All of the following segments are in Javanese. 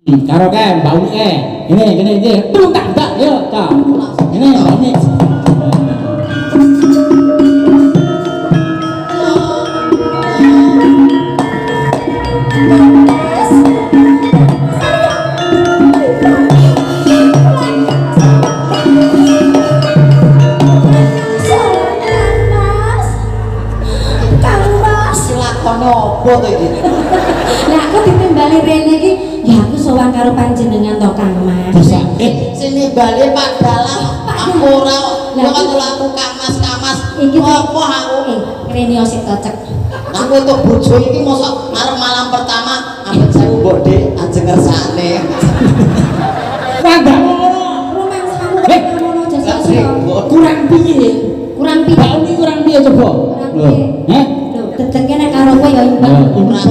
Karo kae Mbak Uni Gini iki. Tung tak tak yo, Cok. Ini Mbak Uni. Apa to iki? Lah aku ditimbali rene iki, ya aku sowan karo panjenengan to Kang Mas. Bisa. Sini bali Pak Dalang. Aku ora kok aku Kang Mas. Iki apa aku? Rene sik cocok. Aku itu bojo iki mosok arep malam pertama ambek sewu mbok Dik ajeng ngersane. Wanda Rumah kamu ngono jasa. kurang piye? Kurang piye? Mbak Uni kurang piye coba? Kurang piye? Heh? Lho, tetengke nek karo kowe ya imbang. Kurang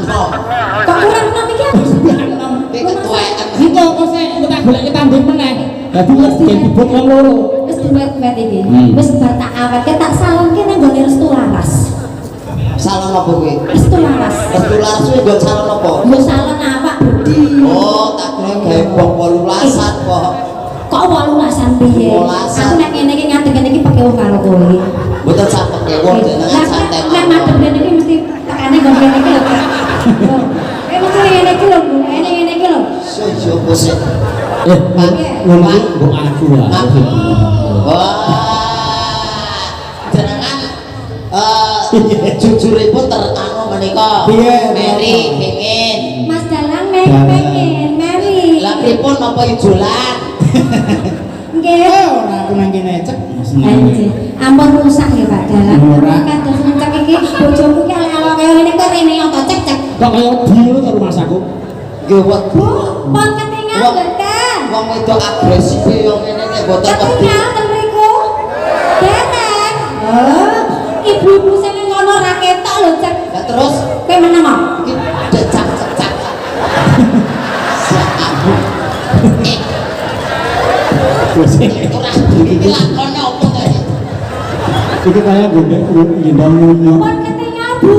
kok. Kok kurang enom iki aku Iki ketuaan. Itu kok sik tak golek tanding meneh. Dadi wis dibut wong loro. Wis duwet-duwet iki. Hmm. Wis bar tak awetke tak salonke nang gone restu laras. Salon apa kuwi? Restu laras. Betulan suwe nggon salon apa? Yo salon awak Budi. Oh, tak kira gawe bong 18-an kok. Kok 18-an piye? 18-an. Aku nek ngene iki ngadeg-ngene iki pake wong karo kowe. Mboten sampe kewon jenengan santai Nek madhep ngene iki mesti tekane nggon kene iki lho. Mesti ngene iki lho, ngene iki lho. Yo bosek. Ngono iki mbok aku ya. Wah, jenengan jujuripun teranu menika. Mary pengen. Mas Dalang pengen, Mary. Lah pripun napa ijolan? Nggih. Ora aku nang kene cek. Anjir, ampun rusak ya Pak Dalang. Ora. Kados ngecek iki bojoku ki ala-ala kaya ngene kok rene yo cek. Kok kaya biru to rumah saku. Nggih, Wak. Bu, pon ketinggal mboten. Wong wedok agresif yo ngene iki mboten wedi. Ketinggal ten mriku. Dereng. Oh, ibu-ibu sing ngono ra ketok lho cek. Lah terus Kowe meneng kok? iki cecak-cecak. Ora iki lakone opo to iki? Iki kaya gendong-gendong. Pon ketinggal Bu.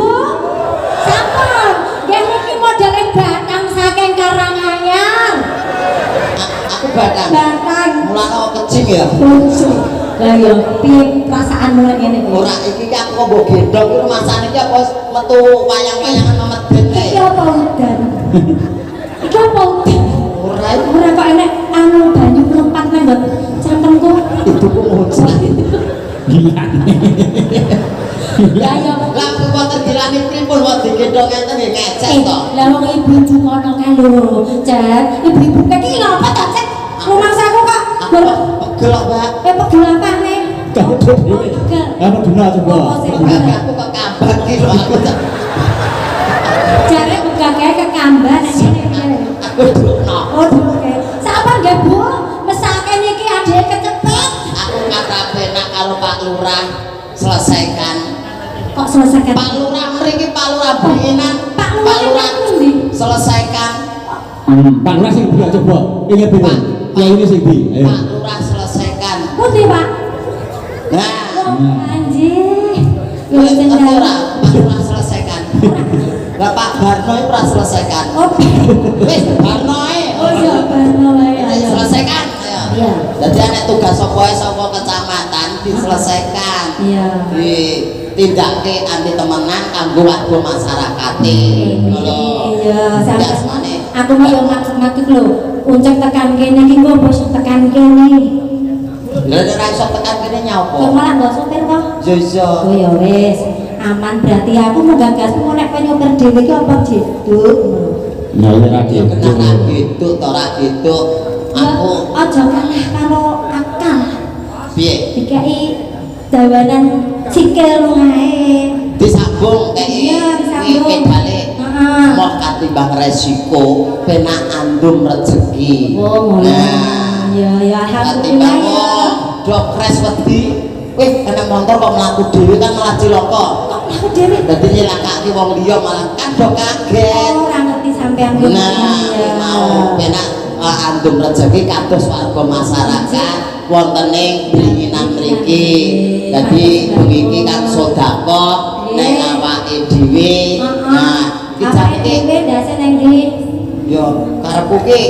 Sampun. Nggih niki modele batang saking Karanganyar. Aku batang. Batang. Mulane kok kecing ya. Lucu. Lah yo piye perasaanmu lek ngene iki? Ora iki ki aku kok mbok gendong iki rumasane iki apa metu wayang-wayangan memedit kae. Iki apa udan? Iki apa udan? Ora Ora kok enek anu banyu mlumpat nang nggon cangkemku. itu kok muncul. Gila. Ya yo. Lah kekuatan gilane pripun kok digendong ngeten nggih ngecek to. Lah wong ibu-ibu kono kae lho, Cek. Ibu-ibu kae iki ngapa to, Cek? Rumangsaku kok. Pegel kok, Mbak. Pegel apane? Pegel. Apa dina coba? Aku kok kabar ki lho aku. Jare buka kae kekamban nek ngene. Aku dukno. Oh, oke. Sapa nggih, Bu? Mesake niki adike kecepet. Aku kata penak karo Pak Lurah selesaikan. Kok selesaikan? Pak Lurah mriki Pak Lurah Bringinan. Pak Lurah ndi? Selesaikan. Pak Lurah sing bilang coba. Ingat ini. Ya ini sing di. Ayo. Pak Lurah selesaikan. Pundi, Pak? Nah, Anjir. Yo Pak cendera. Lurah, Pak Lurah selesaikan. Lah Pak Barno iki ora selesaikan. Oh, Wis Barno ae. oh iya, Barno wae. Ayo selesaikan. Ayo. Iya. Jadi anak tugas sapa wae saka kecamatan diselesaikan. Iya. Ditindakke anti temenan kanggo warga masyarakate. Ngono. Iya, sampe Jasmane. aku mau yo maksud lho, uncek tekan kene iki kok bos tekan kene. Lha nek ora iso tekan kene nyapa? Kok malah mbok sopir kok? Yo iso. Oh ya wis, aman berarti aku mau gagasmu nek kowe nyopir dhewe iki apa jeduk. Nah, ya ra Yo gitu. kena gitu to ora gitu. Aku aja kalah karo akal. piye? Dikai dawanan sikil wae. Disambung kayak Iya, disambung. pedale. Heeh. Mau katimbang resiko penak andum rezeki. Oh, ngono. Nah, Iya, ya katimbang alhamdulillah ya. do kres wedi. Wih, enak motor kok mlaku dhewe kan malah cilaka. Kok aku dhewe Dadi nyelakake wong liya malah kan do kaget. ora ngerti sampean kok. Nah, mau penak andum rezeki kados warga masyarakat wonten ing Bringinan mriki. Dadi bengi iki kan sedekah nek awake dhewe. Nah, Awake dijake dhewe ndase nang ndi? yo karepku ki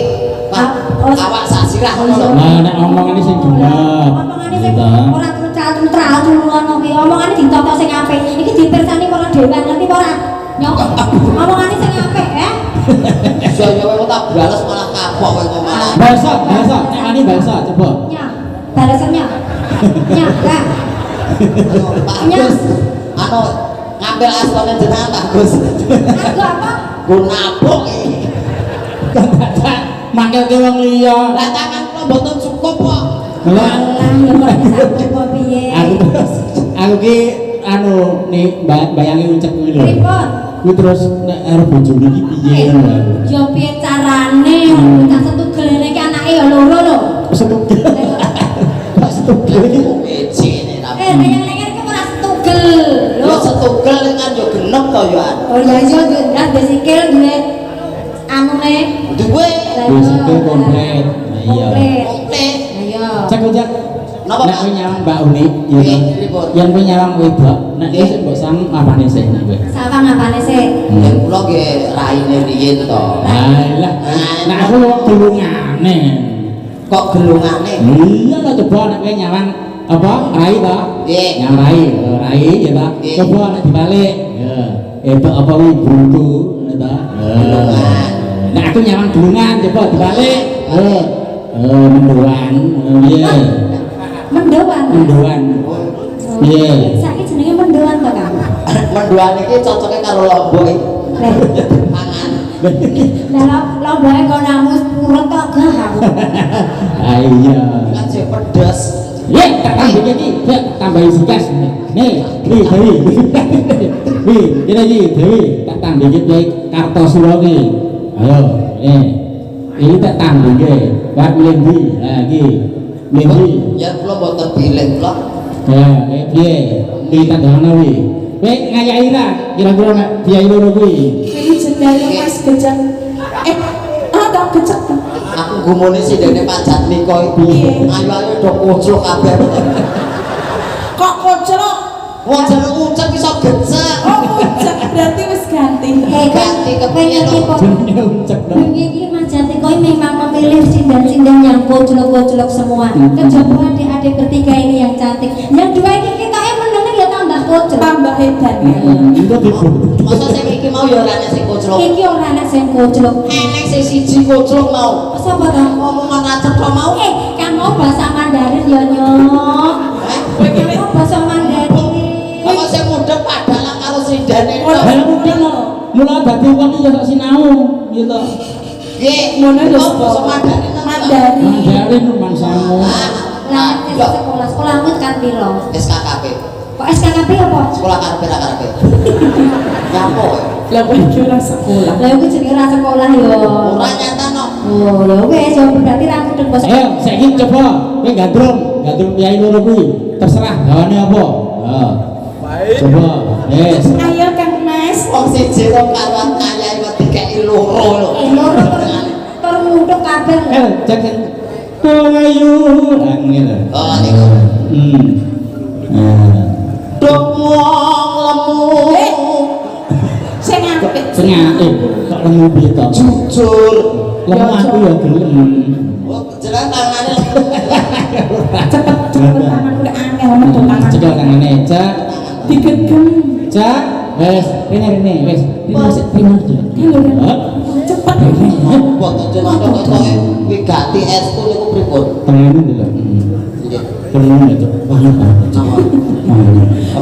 awak sak sirah ngono. Nah, nek omongane sing bener. Omongane sing ora trucal-trucal ngono ki. Omongane ditata sing apik. Iki dipirsani para dewan ngerti apa ora? Nyok. Omongane sing apik, Saya kowe tak bales malah kapok kowe kok malah. Bahasa, nek ani bahasa coba. Nya. Balasannya. Nya, Kak. Pak Agus. Anu ngambil aslane jenengan Pak Agus. Aku apa? Ku nabok iki. Mangkel ke wong liya. Lah tangan kula mboten cukup kok. Lah Ya kok bisa apa piye? aku ki anu nih bayangi uncek kuwi lho. Pripun? Kuwi terus nek arep bojone iki piye ngono lho. Ya piye carane? Tak setugel iki anake ya loro lho. Setugel. Setugel iki Becine tapi. Neng-neng iki ora setugel. Yo setugel kan yo genep to yo. Oh ya iya ndak besikil duwe anune. Duwe sikil komplit. Nah iya. komplit. Ayo. Cek ojek. Napa Nek Pak? kowe nyawang Mbak Uni, ya Nggih, to. pripun? Yen kowe nyawang wedok, nek kowe sing mbok sang apane sih kowe? Sawang apane sih? Ya kula nggih raine riyin to. Alah, nek aku wong gelungane. Kok gelungane? Iya lah coba nek kowe nyawang apa? Rai to? Nggih. Nyawang rai ya ta. Nggih. Coba nek dibalik. Ya. Itu apa kuwi buntu, ya ta? Gelungan. Nek aku nyawang gelungan coba dibalik. Mendoan. Iya. Mendoan. Mendoan. Iya. Saiki jenenge mendoan to, Kang? Menduan iki cocoke karo lombok iki. Mangan. Lah lomboke kok namus purut to gah aku. Ah iya. Kan sing pedes. Ya, tak tambah iki, ya tambahi sikas. Nih, Dewi. Nih, ini iki Dewi, tak tambah iki Kartosuro iki. Ayo, ini tak tambah iki. Buat Lendi, lagi. Lendi. Ya kula mboten bilih kula. Ya, piye? Kita dono kuwi. Kowe ngayahi ra kira-kira nek biaya loro kuwi. Ini jendela Mas Gejak. Tak gejak. Aku gumune sih dene pajat nika iki. Ayo do koclok kabeh. Kok kocok? Wong jare ucap iso gecek. Oh, kocok berarti wis ganti. Ganti kepiye Ngerti to? kok. Jenenge uncek to. Wingi iki Mas Jati koi memang memilih sindan-sindan yang koclok-koclok semua. Kejaba adik-adik bertiga ini yang cantik. Yang dua ini kita menengah ya tambah koclok. Tambah edan. Itu tipu. Masa sing iki mau ya ora ana sing koclok. Iki ora ana sing koclok. Enek sing siji koclok mau. Sapa ta? Omongan ra cetha mau. Kan mau bahasa Mandarin ya nyok. Kan bahasa Mandarin. Apa sing mudhep padahal karo sindane to. Lah mungkin mula dadi wong iki ya sok sinau gitu. Nggih, Ngono lho, kok basa Mandarin. Mandarin. Mandarin mangsamu. Lah sekolah-sekolahmu kan piro? SKKP. Kok SKKP apa? Sekolah karpe ra karpe. Nyapo kowe? Lah kowe kira sekolah. Lah iku jenenge ra sekolah yo. Ora nyata no. Oh, ya wes, ya berarti ra mudeng basa. Ayo, saiki coba kowe gandrung piye loro kuwi. Terserah gawane apa. Coba, yes. Ayo Kang Mas. Wong siji kok karo kaya iki dikeki loro lho. Loro termudeng kabeh. Cek Toayu angel. Oh niku. Dok wong lemu. Sing apik. Sengake kok lemu piye to? Jujur. Lemu aku ya gelem. Oh, jeneng tangane. Cepet tanganku udah angel metu tangan. Cekel tangane, Cak. Digegem. Cak, wes, rene wes. Rene Cepet. Boten jeneng ketoke kuwi ganti estu niku pripun? Tangane lho. Nggih. Tengene to.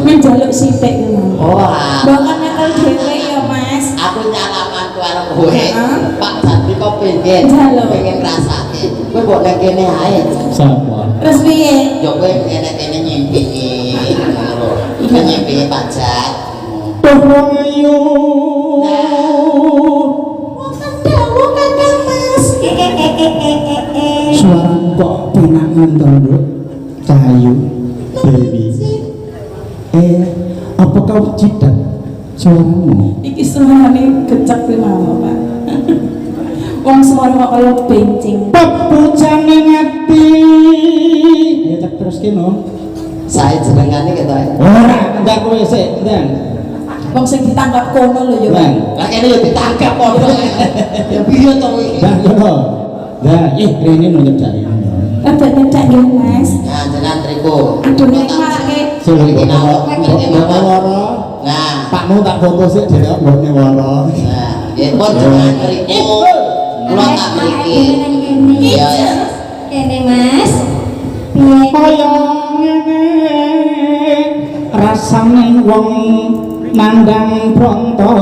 Menjaluk sithik ngono. Oh, Mboten nyekel dhewe ya Mas. aku nyalamanku karo kowe. Heeh. Pak Jati kok pengen Jaluk. pengen rasake. Kowe mbok nek kene ae. Sapa? Terus piye? Ya kowe kene kene nyimpingi. Ngono. Iki nyimpingi pajak. Toayu. Dawu Kakang Mas. Suara kok penangan to, Nduk? Cahayu. Dewi. Apa kau cidak suaramu? Iki suarane gecek kuwi mau, Pak. Wong suara kok kaya bencing. Pepucane ngati. Ya cek terus kene. Saya jenengane ketoke. Ora, ndak kowe sik, ndang. Wong sing ditangkap kono lho ya. Nah, Lah kene yo ditangkap padha. Ya piye to iki? nah yo. Nah, rene nunjuk jari. Ada nyedak nggih Mas. Nah, jenengan triko. Aduh nek marake Sing Iki mbok nang woro. Nah, Pakmu tak foto sik dhewe mbokne woro. nah, nggih pun jenengan triko. Kula tak mriki. Iya, ya. Kene Mas. Piye? Kaya ngene rasane wong nandang bronto.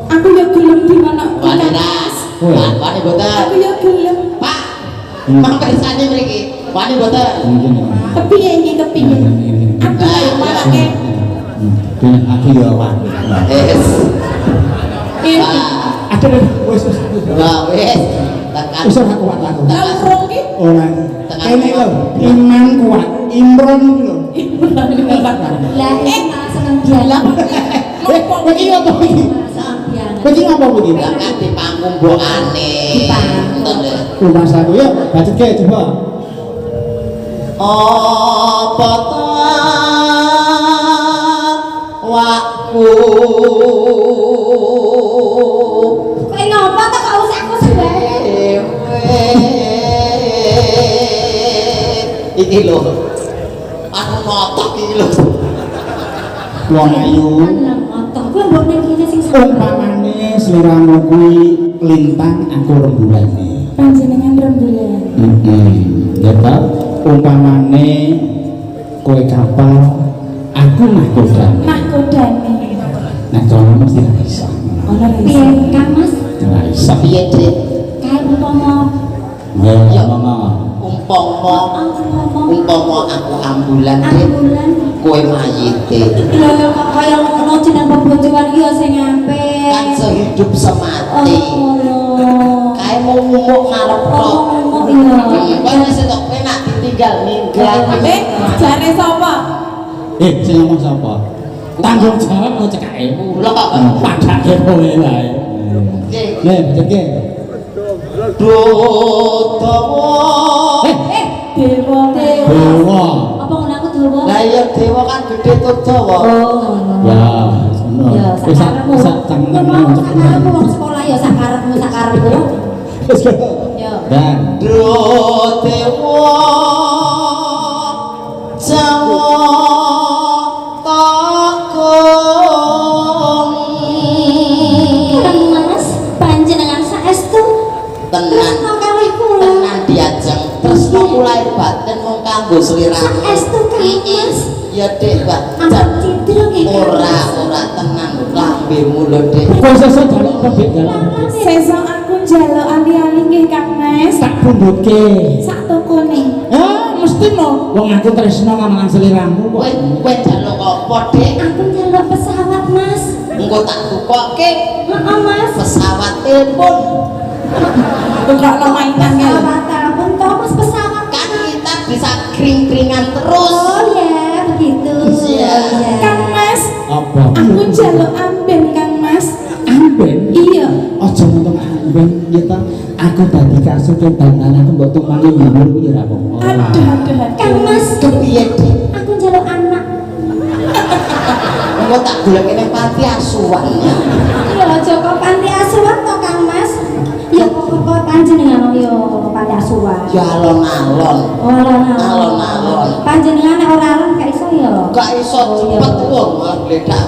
aku ya gelem di mana. Wani Nas. Wani boten. Aku ya gelem. Pak. Mampir sane mriki. Wani boten. Mungkin ya. Kepiye iki kepiye? Aku ya marake. Dengan aku ya wani. Wis. Ini Wah, Aduh, wis. wah, wis. Tekan. Wis ora kuat aku. laurung ki. Ora. Kene lho, iman kuat, imron iki lho. Lah Mas seneng dialog. Kowe iki apa iki? Kowe iki apa iki? Lah kan di panggung mbokane. Di panggung. Ngoten lho. Rumah satu ya, bacetke coba. Apa ta wakku Kowe ngopo to kok usahku sebae? iki lho anu motok iki lho Wong ayu. Lah motor kowe mbok ning kene sing Umpamane sliramu kuwi lintang aku rembulane. Panjenengan rembulan. Ya Pak, umpamane kowe kapal, aku mahkodane. Mahkodane. Nah, kalau mesti ra iso. Ono piye iso. Kang Mas? Ra iso. piye Dik Kae umpama Ya, mama. umpama aku ambulan Dik ambulan. kowe mayite Iya ya kok kaya ngono jeneng bebojoan iki ya sing apik. kan sehidup semati Oh. kae mau ngumuk ngarep tok Oh iya. kowe wis tok penak ditinggal ninggal Jare sapa? Sing ngomong sapa? Tanggung jawab kok cekake. lho kok Padake kowe wae. Dik Nih, bacetke. Dawa Dewa. Dewa. Apa ngono aku dawa? lah ya dewa kan gede tuh dawa Oh. Ya, sono. Ya, Wis sakarepmu. sak tangan Mau sakarepmu wong sekolah ya sakarepmu. Wis. Ya. Dan Dewa Jawa takon Kang Mas, panjenengan saestu tenan tresno kalih kula. tenan diajeng tresno kula batin mung kanggo sliramu Saestu Kang Mas. ya Dik Mbak Ampun cidra nggih. ora tenan lambemu lho Dik kok sesuk jaluk pebek jaluk. Sesuk aku njaluk ali-ali nggih Kang Mas. Tak pundhutke. Sak tokone. Ya, mesti no. Wong aku tresno kamanan sliramu kok. kowe njaluk apa Dik Aku njaluk pesawat Mas. engko tak tukokke Heeh Mas. pesawat telepon Tukokno mainan nggih. Pesawat telepon toh Mas pesawat. kan kita bisa kring-kringan terus Oh ya, begitu. Iya. Kang Mas, Apa? aku njaluk amben Kang Mas. Amben. Iya. Aja ngomong amben ya ta. Aku dadi kasute dandanan aku mbok tumpangi ngawur kuwi ora apa-apa. Aduh. Kang Mas, kepiye Dik aku njaluk anak. engko tak goleki nang panti asuhan ya Ya aja kok panti asuhan to Kang Mas. Ya kok panjenengan yo panti asuhan. ya alon-alon Oh, Alon-alon. Panjenengan nek ora alon gak iso ya. gak iso cepet wong gledak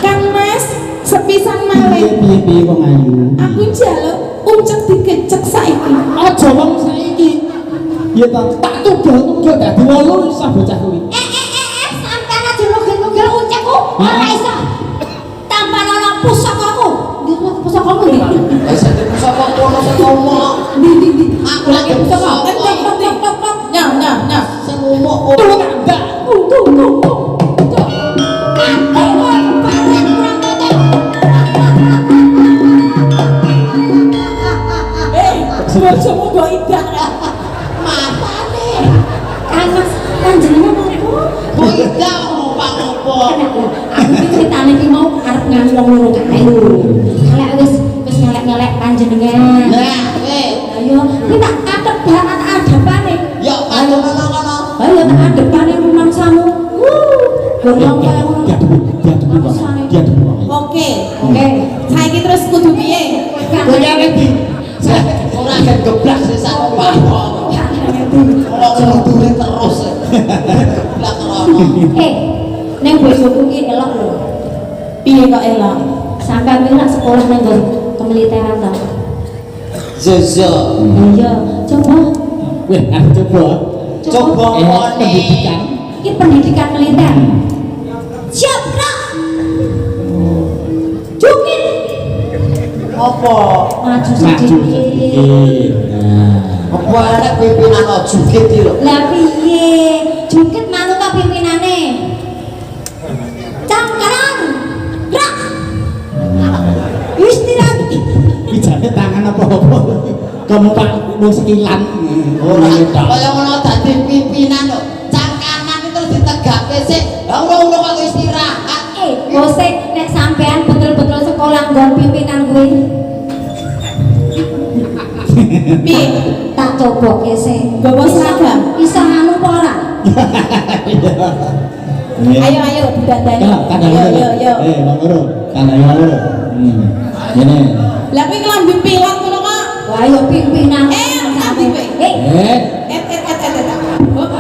Kang Mas, sepisan Piye malih. piye piye wong ayu. Aku njaluk uncek digecek saiki. Aja wong saiki. Ya ta, tak tugel dadi 8 isa bocah kuwi. Sampeyan aja nugel-nugel uncekku. Ora iso. Tanpa ana pusakaku. Nggih pusakamu nggih. wis sapa kono sing ngomong Ndi. aku lagi Pusaka. pusaka Nyah. sing ngomong Turu tak ndak. Bojomu kok idak. matane Kang Mas, panjenengan aku. kok idak ngopo Aku iki critane iki mau arep nganu wong loro kae lho. Kalek wis ngelek-ngelek panjenengan. nah weh Ayo, iki tak adep banget adepane. ya padha kono Ayo tak adepane rumah bagian semua. Oke. Oke. Saiki terus kudu piye? Kaya iki. Ora kan geblak sih sak pahon. Ora ngudure terus. Geblak rono. Neng bojoku ki elok lho. Piye kok elok? Sampai aku nak sekolah nang nggon kemiliteran ta. Zozo. Iya, coba. Weh, coba. Coba pendidikan. Ini pendidikan militer. Siap gerak. Jukit. Apa? Maju Maju sedikit. sedikit. Nah. Apa anak pimpinan ojugit iki lho. Lah piye? Jukit manut ta pimpinane? Cangkaran. Gerak. Istirahat. Bijane tangan apa-apa. Kamu Pak mau sekilan. Ora kaya ngono dadi pimpinan lho. Cangkanan itu terus ditegake sik. Lah ora kok istirahat. Bose nek sampean betul-betul sekolah nggon pimpinan kuwi. Piye? Tak coba kese. Gawa seragam. Bisa anu apa ora? Ayo ayo didandani. Tanda Yo yo. Bang Guru. Tanda Guru. Ini. Lah kuwi kelambi pilot ngono kok. Wah, yo pimpinan. Tapi kowe. Eh. Hop.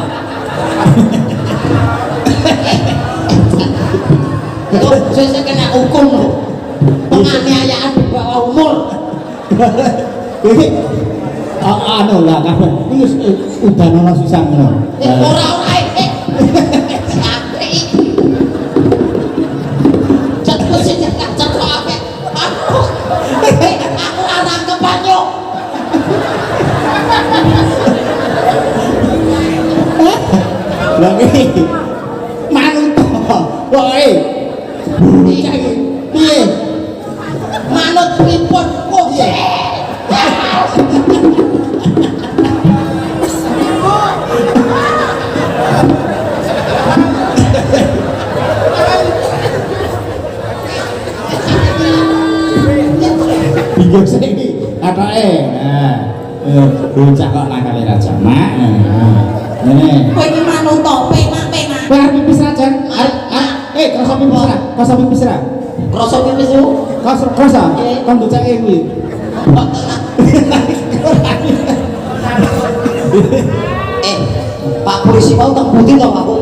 Tuh, saya kena hukum lho. Penganiayaan di bawah umur. Ini anu lah kan. Ini udah nono susah ngono. Ora sampai. Cetuk sih cetuk apa? Aku ora nangkep banyu. Lagi manut. Woi. Piye? Manut pripun kok. Bingung sih katoke. Nah, bocah kok nakale raja mak. Ini. Kowe iki manut to, penak. Kowe arep pipis raja? Krasa pipis ra? Krasa pipis ra? Krasa pipis lu. Krasa. Kon bocake kuwi. Pak polisi mau tak putih tau aku.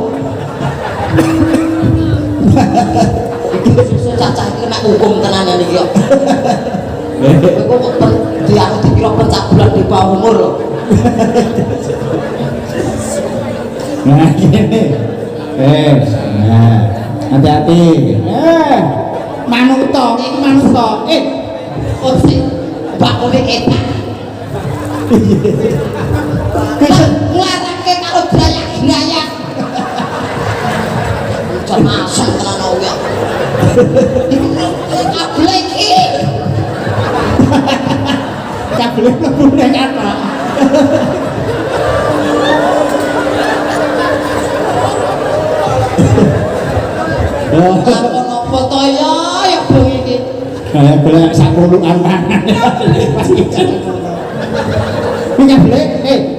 Susu cacah kena hukum tenanan iki kok. Kowe kok dianu dikira pencabulan di bawah umur lho. Nah, gini. Nah, hati-hati. Manut to, iki manut to. Kok sih bakule etak. Nglarake karo grayak-grayak. Jan asem tenan ya. Kabel iki. Kabel mlebu ning kata. Apa to ya bengi iki. Kayak golek sakulukan tangan. Mika boleh,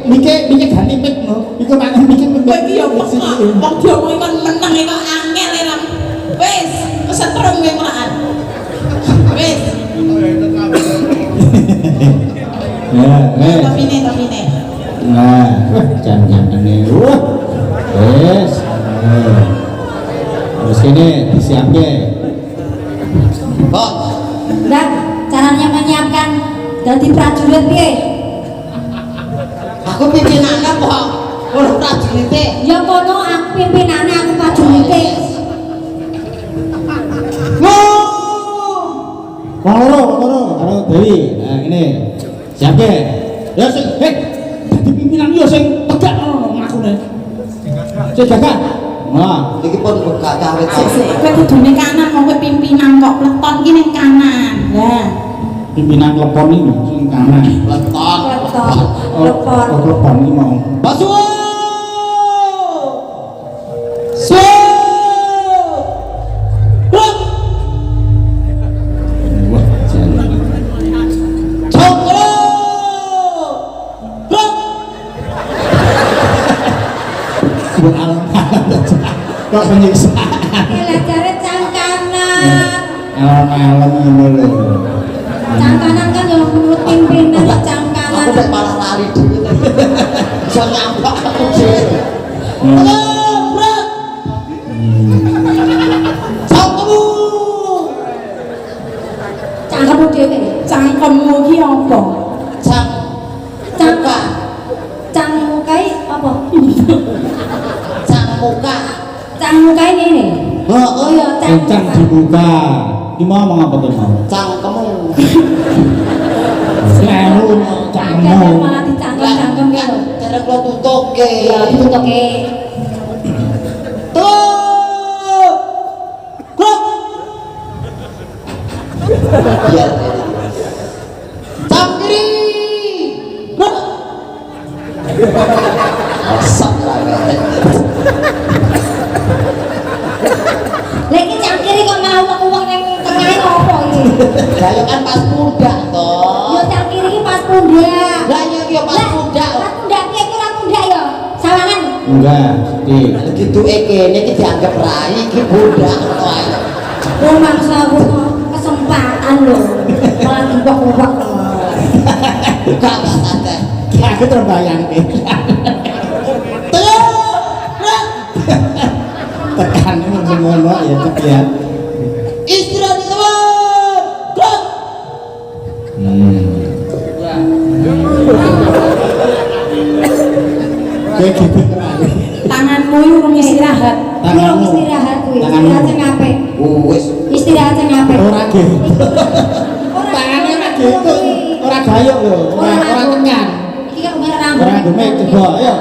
mika ganti mic no. Iku mangan mika mic. Kowe iki yo pekak. Wong diomongi kon meneng kok angel ora. Wis, kesetrum kowe melakan. Wis. Topine. Nah, jangan ini. Wes. Terus ini disiapke. Kok Dan caranya menyiapkan ganti prajurit piye? aku pimpinannya kok ora prajurite. Ya kono aku pimpinane aku prajurite. Wong loro karo Dewi. Nah, ini. Siapke. Ya sing dadi pimpinan yo sing tegak ngono ngakune. Sing jaga. Wah, Iki pun buka kawit. Kowe kudune kanan wong kowe pimpinan kok pleton ki ning kanan. Lah, pimpinan klepon iki sing kanan. Leton. Lepon. Klepon iki mau. Basu. Wah, jalan. Cokro. Bro. Kok penyiksa. Elajare cangkanan. alon-alon ngono lho. Cangkanan kan yang menurut pimpinan aku cangkanan. udah malah lali dulu tadi bisa nyampak aku sih brak cangkemmu Cangkemmu dhewe. Cangkemmu ki apa? cangka Cangkai apa? cangmuka Cangkai ngene. Oh ya Kencang dibuka. Ki mau ngomong apa tuh mau? cangkemmu Sewu Cangkem cangkemmu. malah dicangkem-cangkem ki lho. cara kalau tutuke Ya ditutuke. tuh krok biar cang kiri krok asap lah Lagi cangkiri kok mau uang yang tengah opo iki? Gaya kan pas muda toh. Yo cangkiri iki pas pundak. Lah iya ki pas muda. Pas pundak ki ora pundak yo. Sawangan. Enggak, di Gitu kene iki dianggap rai iki muda ngono ae. Oh mangsa aku kok kesempatan lho. Malah dibak-bak. Gak santai. aku terbayang nih. Tekan ngono ya cek ya. Istirahat di kamar. Krok. Kayak gitu kan. Tanganmu urung istirahat. Tanganmu istirahat kuwi. Istirahat sing apik. Wis Istirahat sing apik. Ora gitu. Tangannya ora gitu. Ora gayung lho. Ora tekan. Iki kok ora rambut. Ora gemek coba ayo.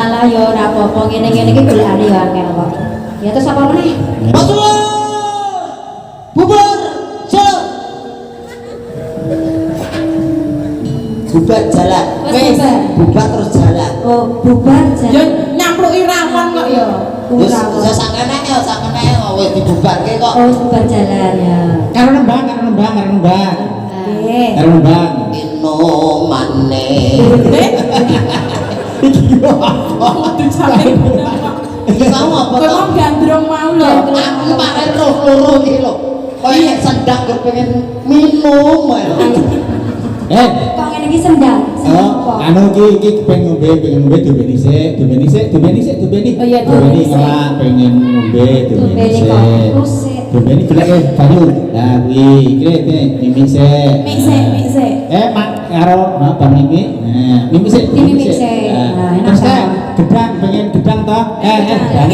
Alah yo ora apa-apa ngene-ngene iki golekane yo akeh kok. Ya terus apa meneh? Masuk. Bubar. Jalan. Bubar jalan. Wes Bubar terus jalan. Oh, bubar Yo jalan. nyapluki rawon kok yo. Wis Ora. sakene wis dibubarke kok. Oh, bubar jalan ya. Karo nembang. Oke. Karo nembang. Inomane. Iki yo. Kudu sampe Iki mau apa kowe to? mau gandrung mau lho. Aku pakai roh loro iki lho. Kaya sendak gur pengen minum ae. Kok ngene iki sendang? Sendang apa? Anu iki pengen ngombe dibeni sik. Oh iya, Dibeni dibeni sik. ngelak pengen ngombe dibeni Dibeni sik. kok. Terus sik. Dibeni gelek banyu. Lah kuwi mimi sik. Mik sik. Mak karo bang mimi. Nah, mimi sik. Mimi sik. Nah, enak Terus kan? gedang pengen gedang toh? Gedang.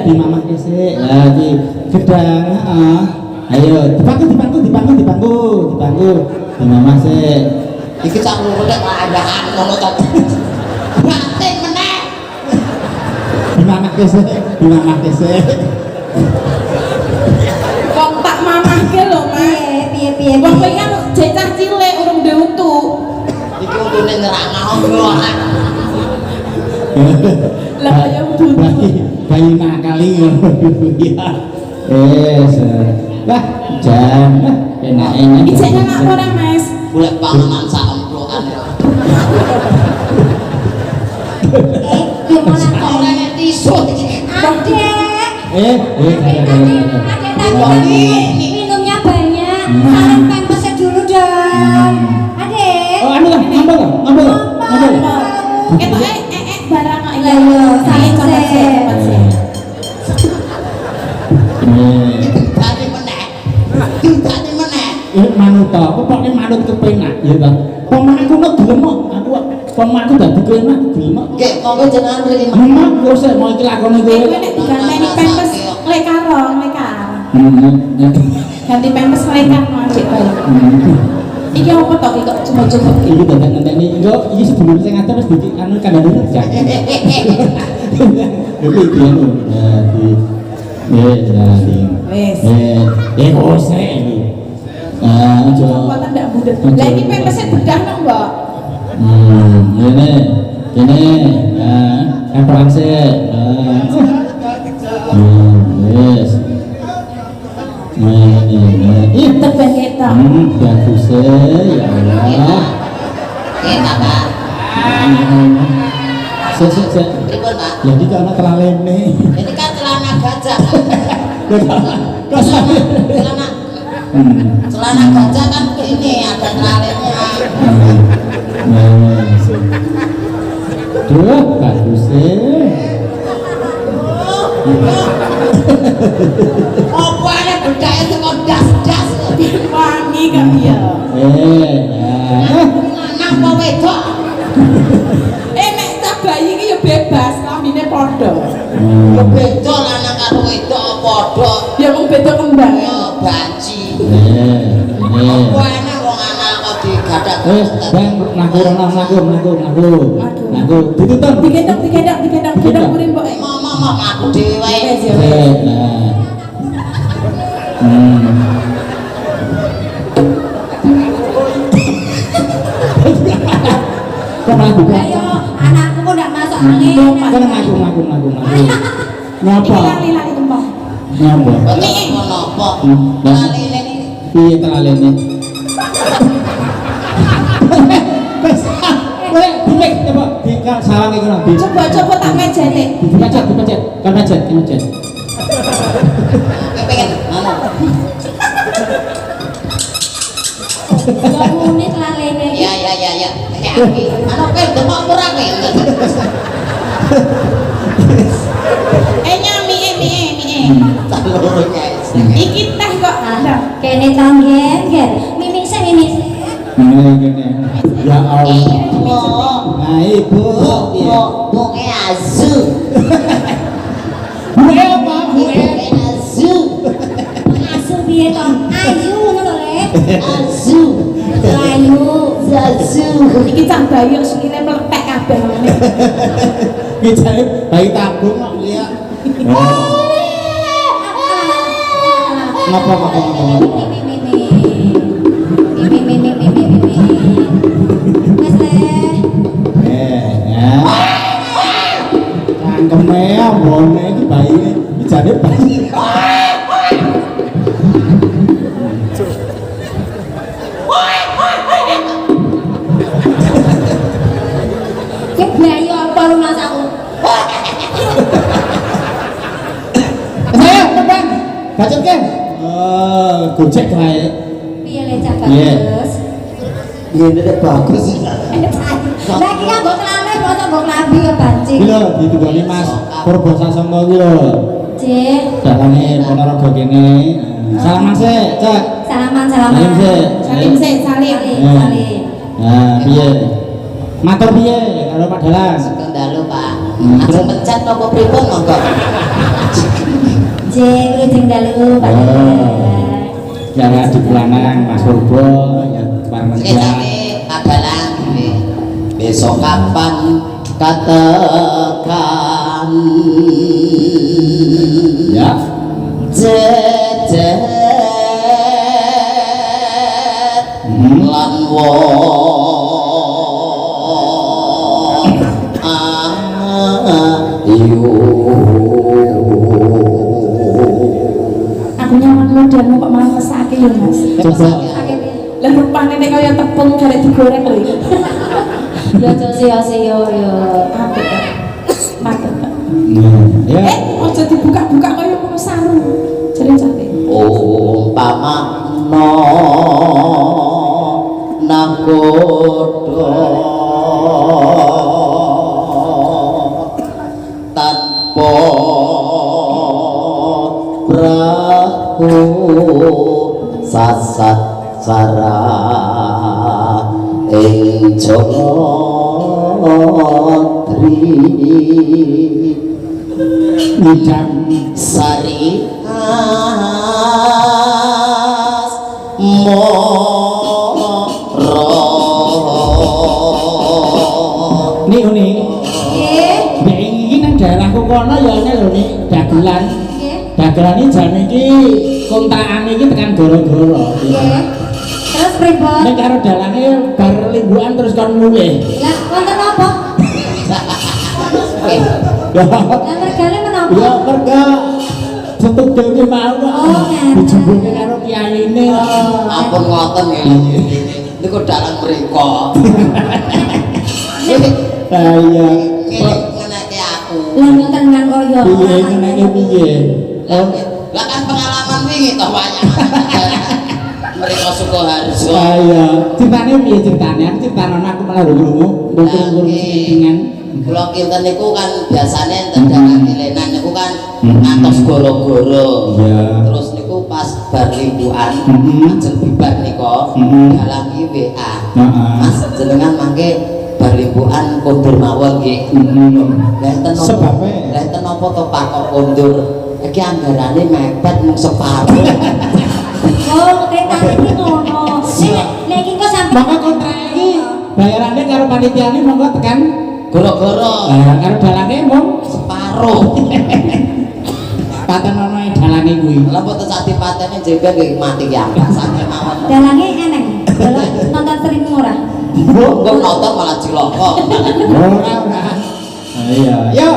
Di mamah sik. Lah iki gedang, heeh. Ayo, dipangku. Di mamah sik. Iki cak loro nek andaan ngono ta. Batin meneh. Di mamah sik. Wong tak mamahke lho, Mas. Piye. Wong kowe kan cecah cilik urung duwe utu. Iki untune nyerang ngono. Lah kaya udu. Bayi nakali ngono ya. Lah, jan. Enak-enak. Iki jek enak ora, Mas? Golek panganan sak emplokan. Yo mana kok? Ora nek tisu iki. Adek. Eh. Minumnya banyak. Kalian pempesnya dulu dong. Adek. Oh, anu lah, ngambil. Ketoke barang kok Lah yo, saling cepet sih. Dikane meneh. Manut to, pokoke manut kepenak ya ta. Pomakku nek gelem kok, aku pomakku dadi kepenak gelem kok. Nggih, monggo jenengan mriki. Emak kok sik mau iki lakone Kowe kowe. nek diganteni pempes lekar. Hmm. Ganti pempes lekar wajib bae. Iki apa to iki kok coba-coba. Iki dadak ngenteni engko iki sedulur sing ngatur wis di anu kandhane kerja. Iki pianu. Nah, di. Wis. Kok sik iki. Aja. Kekuatan ndak budet. Lah iki pempesnya bedah nang, Mbak. Ini, emperan sih. Yes. Ih, Teben ketok. bagus ya Allah. Kita Pak. Sik. Pripun Pak? Jadi kalau terlalu nih. Ini kan celana gajah. Kok sampe Celana gajah kan ini ada talinya. Duh, bagus Apa ada budaya teko das-das Wangi kan ya. lanang apa wedok? Nek cah bayi iki ya bebas, lambine padha. Ya beda lanang karo wedok padha. Ya wong beda kembang. Ya banci. ini Apa enak wong anak kok digadak. bang laku ditutup Digendong muring mbok. Mama aku dhewe wae. Kok lagu Ayo, anakku kok ndak masuk angin. kan ngaku ngapa Lali-lali kembang. ngapa Ini ngono apa? Nah. Laline iki piye telalene kowe dimik coba di salang iki nang Coba tak mejene. dipencet kan pencet pengen anu. Ya unik lalene. Ya. Aki. Anu kowe demok ora kowe. Nyami. Tak loro guys. Iki teh kok. Kene tanggen. Mimik se. ya Allah Oh, nah ibu ya buke azu. buke apa Buke azu. Asu piye to? Ayu ngono lho, Le. Azu. Ayu. Azu. Iki cah bayi kok sikile meletek kabeh ngene. Bicara bayi tabung kok lihat. Ngapa? Wes Le. Ya. Cangkeme ambone iki bayi bijane bayi. Ki bayi apa lunas aku? Saya teman. Bacotke. Gojek kae. Piye Le cak Iya. bagus? Ini dek bagus. Lagi kan mbok kelame kok mbok klambi kok banci. Iki lho ditunggoni Mas Purbasasana iki lho. Cih. Dalange Ponorogo kene. Salaman sik, Cak. Salaman. Salim sik. Salim sik, salim. Salim. Nah, piye? Matur piye karo Pak Dalang? Kendalu Pak. Ajeng pencet nopo pripun monggo. Cih, kudu dalu Pak. Ya di Pulanang Mas Purbo ya bareng Sekejane adalah besok kapan katakan ya. jejet lan Aku nyaman modelmu kok malah mesake ya, Mas. Coba Lah rupane nek kaya tepung garek digoreng lho iki. Ya sia-sia ya. Apik kok. Matur, Pak. ya. Aja dibuka-buka kaya ngono sarung. Jare cantik. umpama no nakodo tanpa perahu sasat sara ing jodri Ngidam sari as moro nih uni Nggih. nek iki nang daerahku kono ya ana lho nih dagelan Nggih. dagelan iki jan iki kontakane iki tekan goro-goro Nggih. Terus pripun? nek karo dalange bar limbukan terus kon mulih Lah wonten apa? ya Lah mergane menapa? ya merga setuk dhewe mau kok Oh, ngeten. dijembungi karo kiyaine ampun ngoten ya niku dalang mriko iya ngenek aku Lah mboten dengan koyo. Piye ngenenge piye? Lah kan pengalaman wingi toh wayangan. Mereka suka harus. Iya, ceritane piye ceritane? Aku critakno aku malah krungu, mung dengan Kula kinten niku kan biasane enten dalan kilenan niku kan ngantos goro-goro. Iya. Terus niku pas bar limbuan ajeng bibar nika dalangi WA. Mas jenengan mangke bar limbuan kondur mawon nggih. Lah enten napa? Sebabe? Lah enten napa to Pak kok kondur? Iki anggarane mepet mung separo. Oh, kereta iki ngono. Nek iki kok sampe maka kontrak iki bayarannya karo panitiane monggo tekan Goro-goro karo dalange mung separo. paten ana ing dalange kuwi. Lah mboten sak dipateni jengkel nggih mati ya sampe mawon. dalange eneng. Nonton seribu ora? Kok nonton malah cilaka. Ora. Iya. Yo,